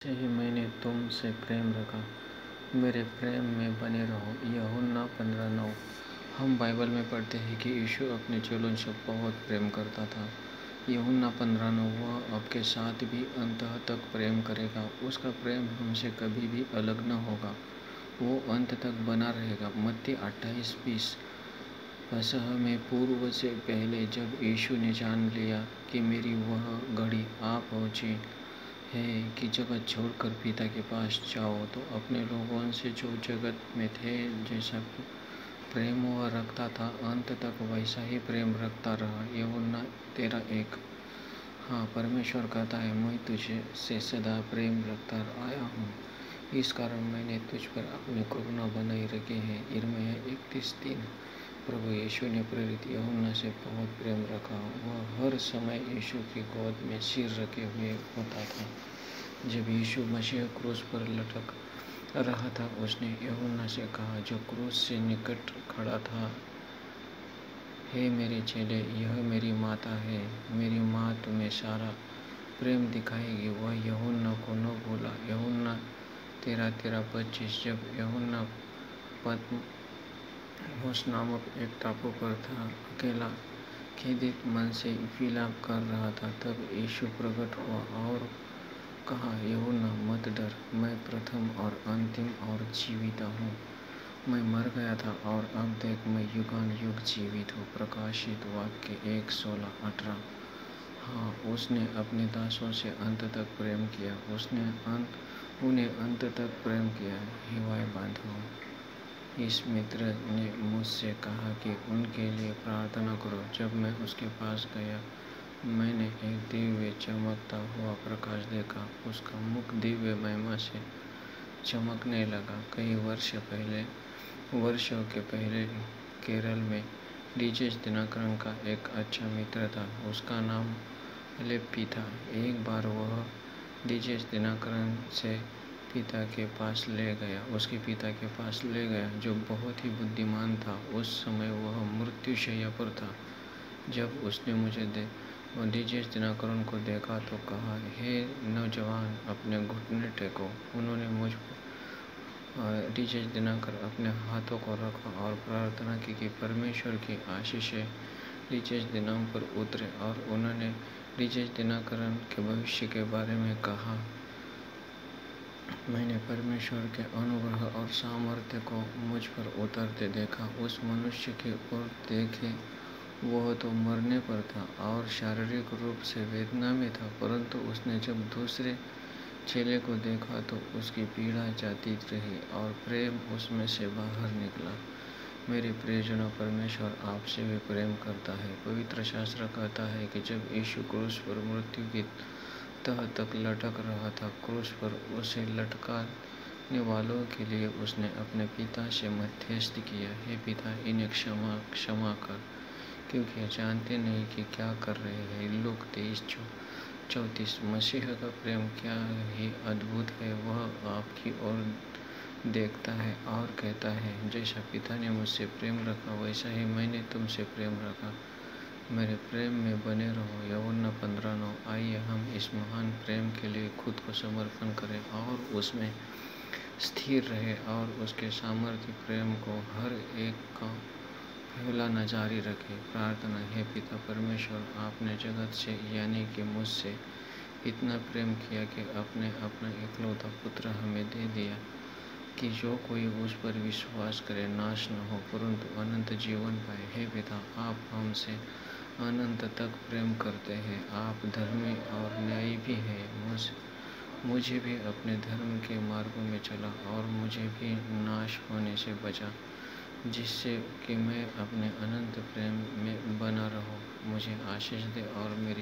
से ही मैंने तुमसे प्रेम रखा, मेरे प्रेम में बने रहो। यूहन्ना 15:9। हम बाइबल में पढ़ते हैं कि यीशु अपने चेलों से बहुत प्रेम करता था। यूहन्ना 15:9, वह आपके साथ भी अंत तक प्रेम करेगा। उसका प्रेम हमसे कभी भी अलग न होगा, वो अंत तक बना रहेगा। मत्ती 28:20। फसह में पूर्व से पहले जब यीशु ने जान लिया कि मेरी वह घड़ी आ पहुंची है कि जगत छोड़कर पिता के पास जाओ, तो अपने लोगों से जो जगत में थे जैसा प्रेम वह रखता था, अंत तक वैसा ही प्रेम रखता रहा। यूहन्ना 13:1। हाँ, परमेश्वर कहता है, मैं तुझे से सदा प्रेम रखता आया हूँ, इस कारण मैंने तुझ पर अपनी करुणा बनाई रखी है। यिर्मयाह 31:3। प्रभु यीशु ने प्रेरित यूहन्ना से बहुत प्रेम रखा। वह हर समय यीशु की गोद में सिर रखे हुए होता था। जब यीशु मसीह क्रूस पर लटक रहा था, उसने यूहन्ना से कहा, जो क्रूस से निकट खड़ा था, हे मेरे चेले, यह मेरी माता है। मेरी माँ तुम्हें सारा प्रेम दिखाएगी। वह यूहन्ना को न भूला। यूहन्ना 13:25। जब यूहन्ना पतमोस नामक एक टापू पर था, अकेला खेदित मन से विलाप कर रहा था, तब यीशु प्रकट हुआ और कहा, यूहन्ना मत डर, मैं प्रथम और अंतिम और जीवित हूँ। मैं मर गया था और अब देख मैं युगानुयुग जीवित हूँ। प्रकाशित वाक्य 1:16-18। हाँ, उसने अपने दासों से अंत तक प्रेम किया। उसने उन्हें अंत तक प्रेम किया। हिवाए बांधो। इस मित्र ने मुझसे कहा कि उनके लिए प्रार्थना करो। जब मैं उसके पास गया, मैंने एक दिव्य चमकता हुआ प्रकाश देखा। उसका मुख दिव्य महिमा से चमकने लगा। कई वर्षों के पहले केरल में डीजेस दिनकरन का एक अच्छा मित्र था। उसका नाम अलेप्पी था। एक बार वह डीजेस दिनकरन से उसके पिता के पास ले गया, जो बहुत ही बुद्धिमान था। उस समय वह मृत्युशैया पर था। जब उसने मुझे डीजेस दिनकरन को देखा तो कहा, हे नौजवान, अपने घुटने टेको। उन्होंने मुझ पर डीजेस दिनकर अपने हाथों को रखा और प्रार्थना की कि परमेश्वर की आशीषें डीजेस दिनम पर उतरे, और उन्होंने डीजेस दिनकरन के भविष्य के बारे में कहा। मैंने परमेश्वर के अनुग्रह और सामर्थ्य को मुझ पर उतरते देखा। उस मनुष्य की ओर देखे, वह तो मरने पर था और शारीरिक रूप से वेदना में था, परंतु उसने जब दूसरे चेले को देखा तो उसकी पीड़ा जाती रही और प्रेम उसमें से बाहर निकला। मेरे प्रियजनों, परमेश्वर आपसे भी प्रेम करता है। पवित्र शास्त्र कहता है कि जब यीशु क्रूस पर मृत्यु की तह तक लटक रहा था, क्रूस पर उसे लटकाने वालों के लिए उसने अपने पिता से मध्यस्थ किया, हे पिता, इन्हें क्षमा कर, क्योंकि जानते नहीं कि क्या कर रहे हैं। लूका 23:34। मसीह का प्रेम क्या ही अद्भुत है। वह आपकी ओर देखता है और कहता है, जैसा पिता ने मुझसे प्रेम रखा, वैसा ही मैंने तुमसे प्रेम रखा, मेरे प्रेम में बने रहो। यूहन्ना 15:9। आइए हम इस महान प्रेम के लिए खुद को समर्पण करें और उसमें स्थिर रहें और उसके सामर्थ्य प्रेम को हर एक का फैलाना जारी रखें। प्रार्थना। हे पिता परमेश्वर, आपने जगत से यानी कि मुझसे इतना प्रेम किया कि आपने अपना इकलौता पुत्र हमें दे दिया, कि जो कोई उस पर विश्वास करे नाश न हो परंतु अनंत जीवन पाए। हे पिता, आप हमसे अनंत तक प्रेम करते हैं। आप धर्मी और न्यायी भी हैं। मुझे भी अपने धर्म के मार्गों में चला और मुझे भी नाश होने से बचा, जिससे कि मैं अपने अनंत प्रेम में बना रहूं। मुझे आशीष दे और मेरी